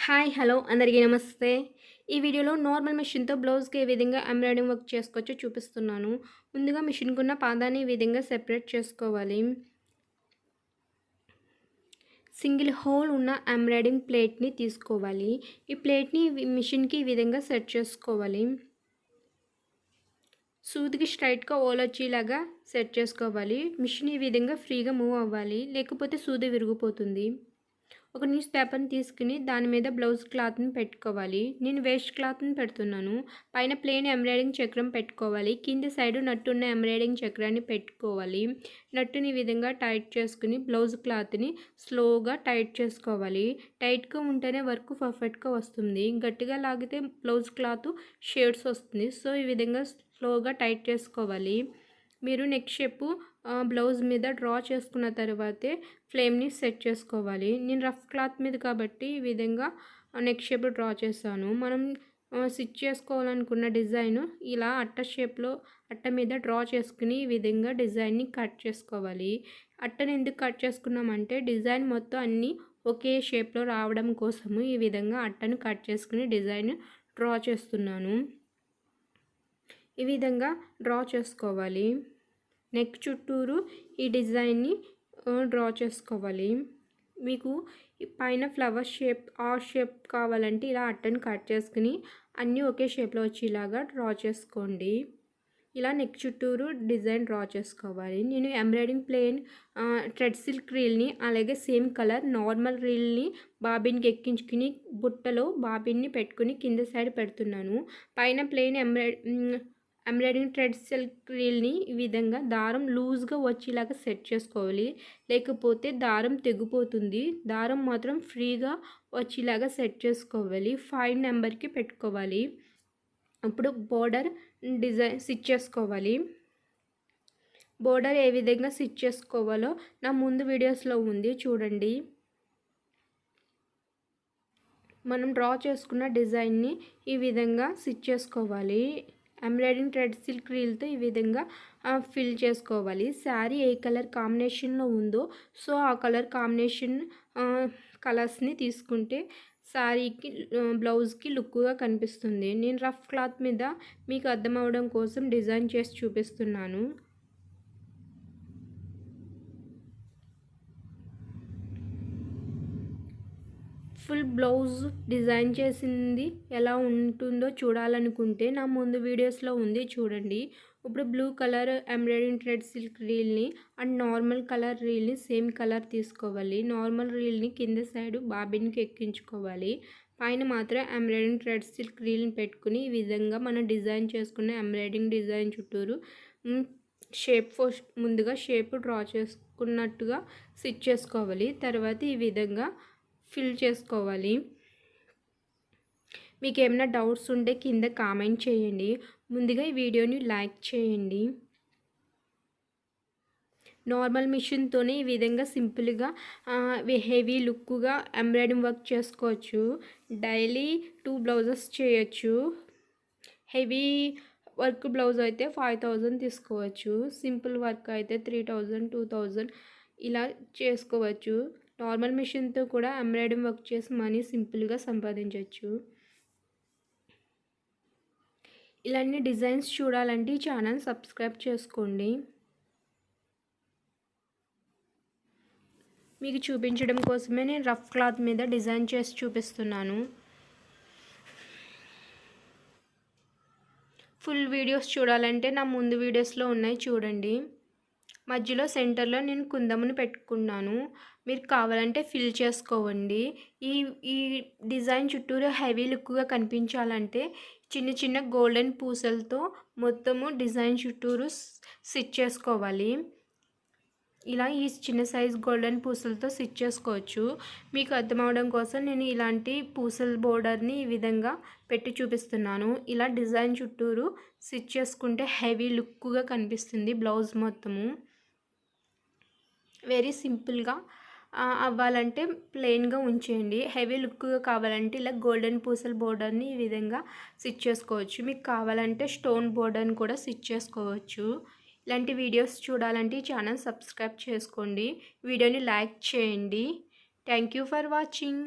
Hi hello అందరికీ నమస్తే. ఈ వీడియోలో నార్మల్ మెషిన్‌తో బ్లౌజ్‌కి ఏ విధంగా ఎంబ్రాయిడింగ్ వర్క్ చేసుకోవచ్చో చూపిస్తున్నాను. ముందుగా మెషిన్‌కున్న పాదాన్ని ఈ విధంగా సెపరేట్ చేసుకోవాలి. సింగిల్ హోల్ ఉన్న ఎంబ్రాయిడింగ్ ప్లేట్‌ని తీసుకోవాలి. ఈ ప్లేట్‌ని మెషిన్‌కి ఈ విధంగా సెట్ చేసుకోవాలి. సూదికి స్ట్రైట్‌గా హోలొచ్చేలాగా సెట్ చేసుకోవాలి. మెషిన్ ఈ విధంగా ఫ్రీగా మూవ్ అవ్వాలి, లేకపోతే సూది విరిగిపోతుంది. ఒక న్యూస్ పేపర్ని తీసుకుని దాని మీద బ్లౌజ్ క్లాత్ని పెట్టుకోవాలి. నేను వేస్ట్ క్లాత్ని పెడుతున్నాను. పైన ప్లెయిన్ ఎంబ్రాయిడింగ్ చక్రం పెట్టుకోవాలి. కింది సైడ్ నట్టున్న ఎంబ్రాయిడింగ్ చక్రాన్ని పెట్టుకోవాలి. నట్టుని ఈ విధంగా టైట్ చేసుకుని బ్లౌజ్ క్లాత్ని స్లోగా టైట్ చేసుకోవాలి. టైట్గా ఉంటేనే వర్క్ పర్ఫెక్ట్గా వస్తుంది. గట్టిగా లాగితే బ్లౌజ్ క్లాత్ షేడ్స్ వస్తుంది. సో ఈ విధంగా స్లోగా టైట్ చేసుకోవాలి. మీరు నెక్ షేపు బ్లౌజ్ మీద డ్రా చేసుకున్న తర్వాతే ఫ్లేమ్ని సెట్ చేసుకోవాలి. నేను రఫ్ క్లాత్ మీద కాబట్టి ఈ విధంగా నెక్ షేప్ డ్రా చేశాను. మనం స్టిచ్ చేసుకోవాలనుకున్న డిజైన్ ఇలా అట్ట మీద డ్రా చేసుకుని ఈ విధంగా డిజైన్ని కట్ చేసుకోవాలి. అట్టని ఎందుకు కట్ చేసుకున్నామంటే డిజైన్ మొత్తం అన్నీ ఒకే షేప్లో రావడం కోసము ఈ విధంగా అట్టను కట్ చేసుకుని డిజైన్ డ్రా చేస్తున్నాను. ఈ విధంగా డ్రా చేసుకోవాలి. నెక్ చుట్టూరు ఈ డిజైన్ని డ్రా చేసుకోవాలి. మీకు పైన ఫ్లవర్ షేప్ షేప్ కావాలంటే ఇలా అట్టను కట్ చేసుకుని అన్నీ ఒకే షేప్లో వచ్చేలాగా డ్రా చేసుకోండి. ఇలా నెక్ చుట్టూరు డిజైన్ డ్రా చేసుకోవాలి. నేను ఎంబ్రాయిడింగ్ ప్లెయిన్ థ్రెడ్ సిల్క్ రీల్ని అలాగే సేమ్ కలర్ నార్మల్ రీల్ని బాబిన్కి ఎక్కించుకుని బుట్టలో బాబిన్ని పెట్టుకుని కింద సైడ్ పెడుతున్నాను. పైన ప్లెయిన్ ఎంబ్రాయిడింగ్ థ్రెడ్ సిల్క్ రీల్ని ఈ విధంగా దారం లూజ్గా వచ్చేలాగా సెట్ చేసుకోవాలి, లేకపోతే దారం తెగిపోతుంది. దారం మాత్రం ఫ్రీగా వచ్చేలాగా సెట్ చేసుకోవాలి. 5 నెంబర్కి పెట్టుకోవాలి. ఇప్పుడు బోర్డర్ డిజైన్ స్టిచ్ చేసుకోవాలి. బోర్డర్ ఏ విధంగా స్టిచ్ చేసుకోవాలో నా ముందు వీడియోస్లో ఉంది, చూడండి. మనం డ్రా చేసుకున్న డిజైన్ని ఈ విధంగా స్టిచ్ చేసుకోవాలి. ఎంబ్రాయిడింగ్ థ్రెడ్ సిల్క్ రీల్తో ఈ విధంగా ఫిల్ చేసుకోవాలి. శారీ ఏ కలర్ కాంబినేషన్లో ఉందో సో ఆ కలర్ కాంబినేషన్ కలర్స్ని తీసుకుంటే శారీకి బ్లౌజ్కి లుక్గా కనిపిస్తుంది. నేను రఫ్ క్లాత్ మీద మీకు అర్థం అవ్వడం కోసం డిజైన్ చేసి చూపిస్తున్నాను. ఫుల్ బ్లౌజ్ డిజైన్ చేసింది ఎలా ఉంటుందో చూడాలనుకుంటే నా ముందు వీడియోస్లో ఉంది, చూడండి. ఇప్పుడు blue colour embroidering thread silk రీల్ని అండ్ నార్మల్ కలర్ రీల్ని సేమ్ కలర్ తీసుకోవాలి. నార్మల్ రీల్ని కింద సైడ్ బాబిన్కి ఎక్కించుకోవాలి. పైన మాత్రం ఎంబ్రాయిడింగ్ థ్రెడ్ సిల్క్ రీల్ని పెట్టుకుని ఈ విధంగా మనం డిజైన్ చేసుకున్న ఎంబ్రాయిడింగ్ డిజైన్ చుట్టూరు ముందుగా షేప్ డ్రా చేసుకున్నట్టుగా స్టిచ్ చేసుకోవాలి. తర్వాత ఈ విధంగా ఫిల్ చేసుకోవాలి. మీకు ఏమైనా డౌట్స్ ఉంటే కింద కామెంట్ చేయండి. ముందుగా ఈ వీడియోని లైక్ చేయండి. నార్మల్ మిషన్తోనే ఈ విధంగా సింపుల్గా హెవీ లుక్గా ఎంబ్రాయిడింగ్ వర్క్ చేసుకోవచ్చు. డైలీ 2 బ్లౌజెస్ చేయొచ్చు. హెవీ వర్క్ బ్లౌజ్ అయితే 5000 తీసుకోవచ్చు. సింపుల్ వర్క్ అయితే 3000 2000 ఇలా చేసుకోవచ్చు. నార్మల్ మిషన్తో కూడా ఎంబ్రాయిడింగ్ వర్క్ చేసి మనీ సింపుల్గా సంపాదించవచ్చు. ఇలాంటి డిజైన్స్ చూడాలంటే ఈ ఛానల్ సబ్స్క్రైబ్ చేసుకోండి. మీకు చూపించడం కోసమే నేను రఫ్ క్లాత్ మీద డిజైన్ చేసి చూపిస్తున్నాను. ఫుల్ వీడియోస్ చూడాలంటే నా ముందు వీడియోస్లో ఉన్నాయి, చూడండి. మధ్యలో సెంటర్లో నేను కుందమును పెట్టుకున్నాను. మీరు కావాలంటే ఫిల్ చేసుకోండి. ఈ డిజైన్ చుట్టూరు హెవీ లుక్గా కనిపించాలంటే చిన్న చిన్న గోల్డెన్ పూసలతో మొత్తము డిజైన్ చుట్టూరు స్టిచ్ చేసుకోవాలి. ఇలా ఈ చిన్న సైజ్ గోల్డెన్ పూసలతో స్టిచ్ చేసుకోవచ్చు. మీకు అర్థమవడం కోసం నేను ఇలాంటి పూసల బోర్డర్ని ఈ విధంగా పెట్టి చూపిస్తున్నాను. ఇలా డిజైన్ చుట్టూరు స్టిచ్ చేసుకుంటే హెవీ లుక్గా కనిపిస్తుంది బ్లౌజ్ మొత్తము. వెరీ సింపుల్గా అవ్వాలంటే ప్లెయిన్గా ఉంచేయండి. హెవీ లుక్గా కావాలంటే ఇలా గోల్డెన్ పూసల బోర్డర్ని ఈ విధంగా స్టిచ్ చేసుకోవచ్చు. మీకు కావాలంటే స్టోన్ బోర్డర్ని కూడా స్టిచ్ చేసుకోవచ్చు. ఇలాంటి వీడియోస్ చూడాలంటే ఈ ఛానల్ సబ్స్క్రైబ్ చేసుకోండి. వీడియోని లైక్ చేయండి. Thank you for watching.